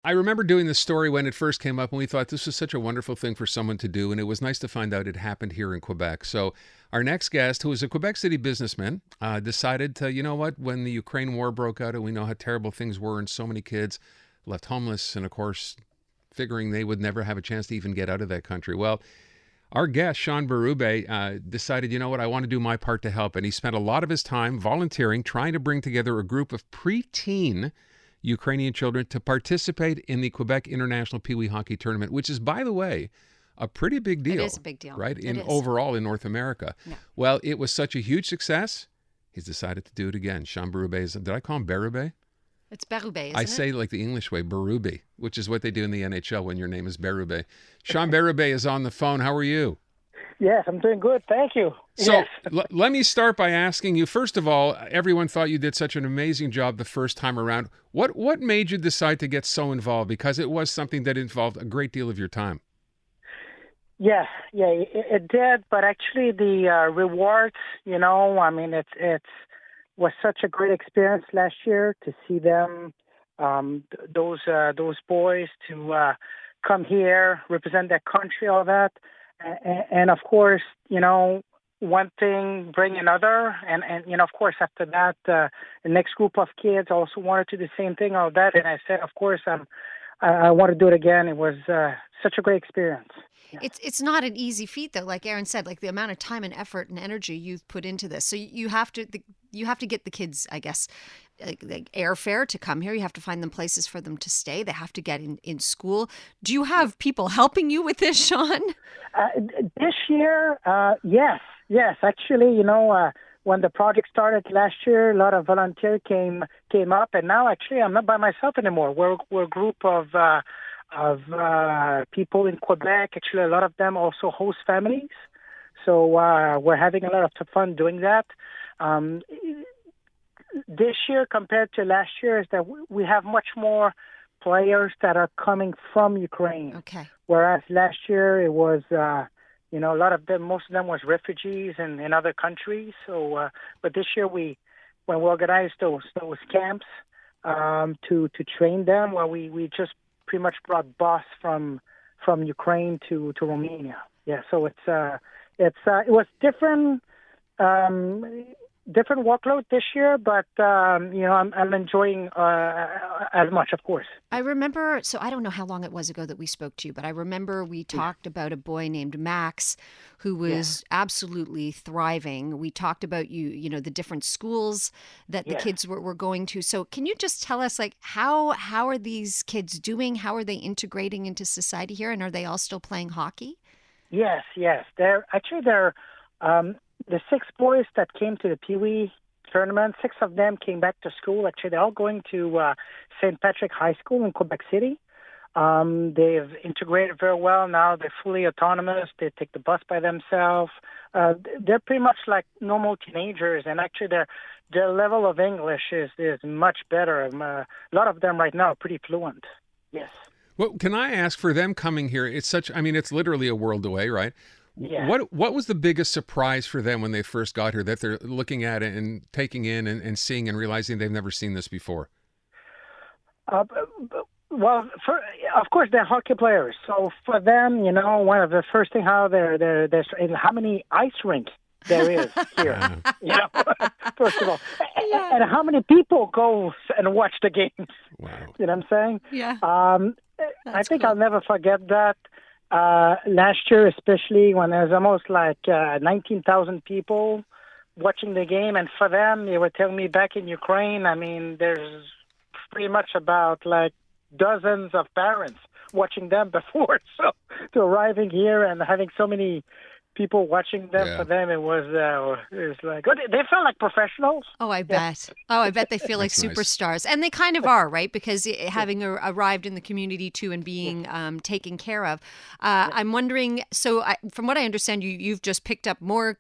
I remember doing this story when it first came up, and we thought this was such a wonderful thing for someone to do, and it was nice to find out it happened here in Quebec. So, our next guest, who is a Quebec City businessman, decided to, you know what, when the Ukraine war broke out, and we know how terrible things were, and so many kids left homeless, and of course, figuring they would never have a chance to even get out of that country. Well, our guest, Sean Berube, decided, you know what, I want to do my part to help. And he spent a lot of his time volunteering, trying to bring together a group of preteen Ukrainian children to participate in the Quebec International Peewee Hockey Tournament, which is, by the way, a pretty big deal. It is a big deal. Right? It is. Overall in North America. Yeah. Well, it was such a huge success, he's decided to do it again. Sean Berube is, did I call him Berube? It's Berube, isn't I it? say like the English way, Berube, which is what they do in the NHL when your name is Berube. Sean Berube is on the phone. How are you? Yes, I'm doing good. Thank you. So Yes. let me start by asking you, first of all, everyone thought you did such an amazing job the first time around. What made you decide to get so involved? Because it was something that involved a great deal of your time. Yeah, it did. But actually, the rewards, I mean, it's was such a great experience last year to see them, those boys to come here, represent their country, all that. And of course, one thing bring another, and of course after that, the next group of kids also wanted to do the same thing, all that, and I said, of course, I want to do it again. It was such a great experience. Yeah. It's not an easy feat though, like Aaron said, like the amount of time and effort and energy you've put into this. So you have to get the kids, I guess, like airfare to come here. You have to find them places for them to stay. They have to get in school. Do you have people helping you with this, Sean? This year, yes. Actually, when the project started last year, a lot of volunteers came up, and now actually I'm not by myself anymore. We're a group of people in Quebec. Actually, a lot of them also host families. So we're having a lot of fun doing that. This year compared to last year is that we have much more players that are coming from Ukraine. Okay. Whereas last year it was, a lot of them, most of them was refugees in other countries. So, but this year when we organized those camps to train them, well, we just pretty much brought bus from Ukraine to Romania. Yeah. So it was different. Different workload this year, but I'm enjoying as much, of course. I remember, so I don't know how long it was ago that we spoke to you, but I remember we talked about a boy named Max who was absolutely thriving. We talked about the different schools that the kids were going to. So can you just tell us, like, how are these kids doing? How are they integrating into society here? And are they all still playing hockey? Yes. They're the 6 boys that came to the Peewee tournament, 6 of them came back to school. Actually, they're all going to St. Patrick High School in Quebec City. They've integrated very well. Now they're fully autonomous. They take the bus by themselves. They're pretty much like normal teenagers, and actually their level of English is much better. A lot of them right now are pretty fluent. Yes. Well, can I ask, for them coming here, it's literally a world away, right? Yeah. What was the biggest surprise for them when they first got here, that they're looking at it and taking in and seeing and realizing they've never seen this before? Well, of course, they're hockey players. So for them, one of the first thing how how many ice rinks there is here. First of all, and how many people go and watch the games. Wow. You know what I'm saying? Yeah. I think I'll never forget that. Last year, especially when there's almost like 19,000 people watching the game, and for them, they were telling me back in Ukraine, I mean, there's pretty much about like dozens of parents watching them before. So to arriving here and having so many people watching them, for them, it was like, they felt like professionals. Oh, I bet. Oh, I bet they feel like superstars. And they kind of are, right? Because having arrived in the community too and being taken care of. I'm wondering, so from what I understand, you've just picked up more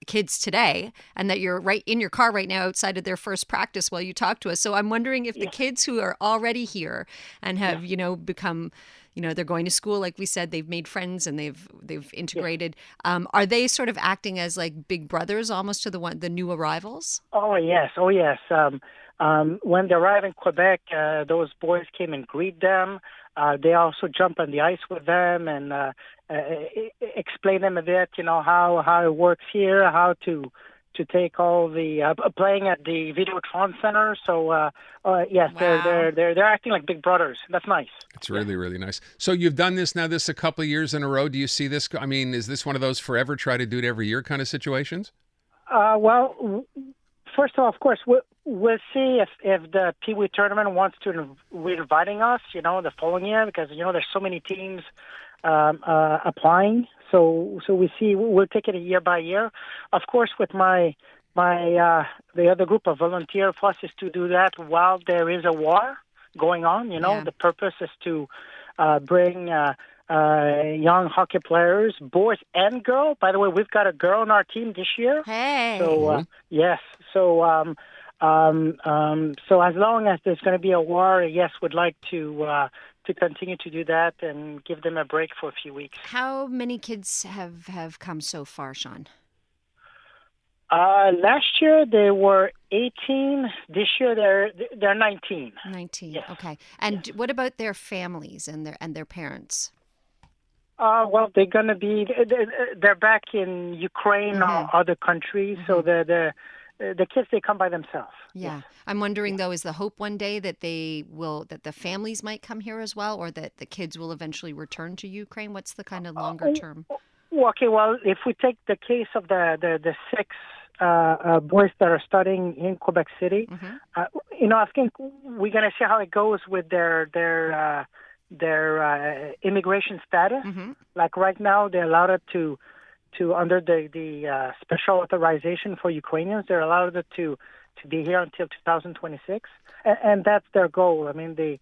kids today, and that you're right in your car right now outside of their first practice while you talk to us. So I'm wondering if the kids who are already here and have, become, they're going to school, like we said, they've made friends and they've integrated. Are they sort of acting as like big brothers almost to the new arrivals? Oh yes. When they arrive in Quebec, those boys came and greet them. They also jump on the ice with them and explain them a bit, how it works here, how to take all the playing at the Videotron Center. So yes, Wow. they're acting like big brothers. That's nice. It's really, really nice. So you've done this a couple of years in a row. Do you see this? I mean, is this one of those forever try to do it every year kind of situations? Well, first of course, we'll see if the Peewee tournament wants to inviting us, the following year, because there's so many teams applying. So we see. We'll take it a year by year. Of course, with the other group of volunteer for us is to do that while there is a war going on. Yeah. The purpose is to bring young hockey players, boys and girls. By the way, we've got a girl on our team this year. Hey. So yes. So so as long as there's going to be a war, yes, we'd like to continue to do that and give them a break for a few weeks. How many kids have come so far, Sean? Last year they were 18. This year they're 19. 19. Yes. Okay. And what about their families and their parents? Well, they're going to be. They're back in Ukraine or other countries, so the kids, they come by themselves. Yeah. Yes. I'm wondering, though, is the hope one day that that the families might come here as well, or that the kids will eventually return to Ukraine? What's the kind of longer term? Okay, well, if we take the case of the 6 boys that are studying in Quebec City, I think we're going to see how it goes with their immigration status. Like right now, they're allowed to under the special authorization for Ukrainians, they're allowed to be here until 2026, and that's their goal. I mean, they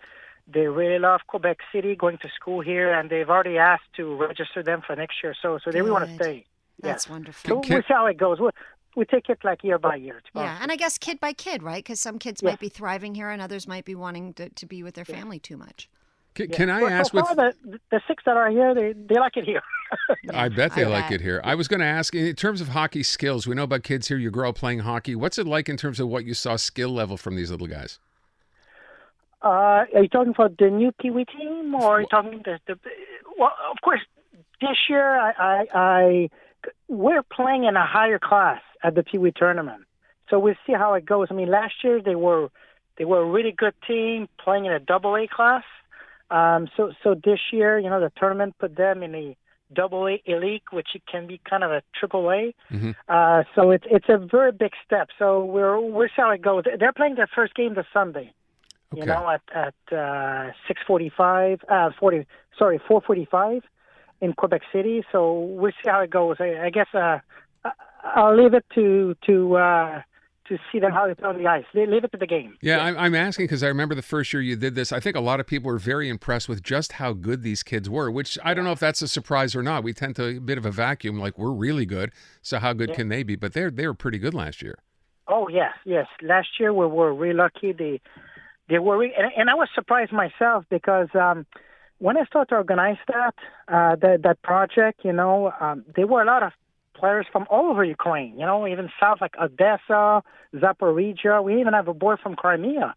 really love Quebec City, going to school here, and they've already asked to register them for next year. So they really want to stay. That's yes. wonderful. So we'll see how it goes. We take it like year by year. Yeah, and I guess kid by kid, right? Because some kids might be thriving here, and others might be wanting to be with their family too much. Can I ask? So far, the 6 that are here, they like it here. I bet they like it here. I was going to ask, in terms of hockey skills, we know about kids here. You grow up playing hockey. What's it like in terms of what you saw skill level from these little guys? Are you talking about the new Peewee team, or are you talking well, of course, this year we're playing in a higher class at the Peewee tournament, so we'll see how it goes. I mean, last year they were a really good team playing in a AA class. So this year, the tournament put them in a AA elite, which it can be kind of a AAA. So it's a very big step. So we'll see how it goes. They're playing their first game this Sunday. Okay. At 4:45 in Quebec City. So we'll see how it goes. I guess I'll leave it to see them how they play on the ice. They leave it to the game. Yeah, I'm asking because I remember the first year you did this. I think a lot of people were very impressed with just how good these kids were, which I don't know if that's a surprise or not. We tend to a bit of a vacuum, like we're really good, so how good can they be? But they were pretty good last year. Oh, yes. Last year we were really lucky. They were, and I was surprised myself because when I started to organize that project, there were a lot of players from all over Ukraine, even south, like Odessa, Zaporizhia. We even have a boy from Crimea.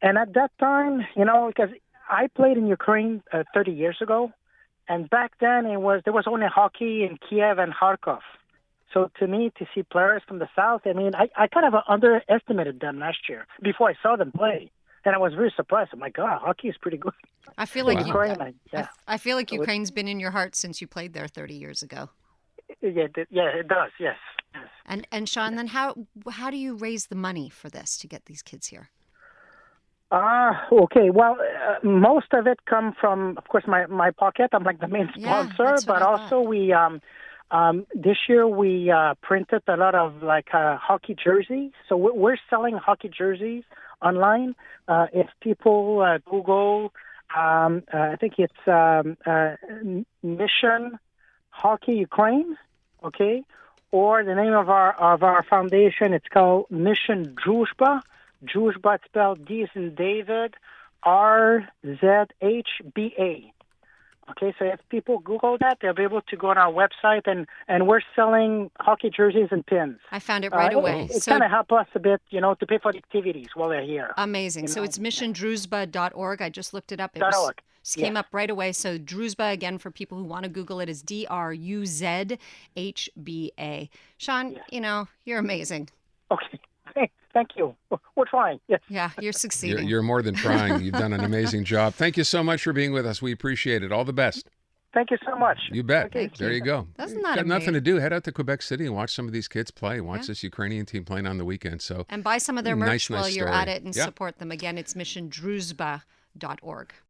And at that time, because I played in Ukraine 30 years ago, and back then there was only hockey in Kiev and Kharkov. So to me, to see players from the south, I mean, I kind of underestimated them last year before I saw them play. And I was very surprised. I'm like, God, hockey is pretty good. I feel like I feel like Ukraine's been in your heart since you played there 30 years ago. Yeah, it does. Yes. And Sean, then how do you raise the money for this to get these kids here? Okay. Well, most of it come from, of course, my pocket. I'm like the main sponsor, but also we this year we printed a lot of hockey jerseys. So we're selling hockey jerseys online. If people Google, I think it's Mission Hockey Ukraine, okay, or the name of our foundation. It's called Mission Druzhba. Druzhba, it's spelled D as in David, RZHBA. Okay, so if people Google that, they'll be able to go on our website, and we're selling hockey jerseys and pins. I found it right away. It So kind of helps us a bit, to pay for the activities while they're here. amazing. So it's missiondruzba.org. I just looked it up. .org. Just came up right away. So Druzba, again, for people who want to Google it, is Druzhba. Sean, you're amazing. Okay. Thank you. We're trying. Yes. Yeah, you're succeeding. You're more than trying. You've done an amazing job. Thank you so much for being with us. We appreciate it. All the best. Thank you so much. You bet. Thank There you go. Doesn't that Got nothing amazing? to do. Head out to Quebec City and watch some of these kids play. Watch this Ukrainian team playing on the weekend. So And buy some of their merch nice while you're story. at it and Yeah. support them. Again, it's missiondruzba.org.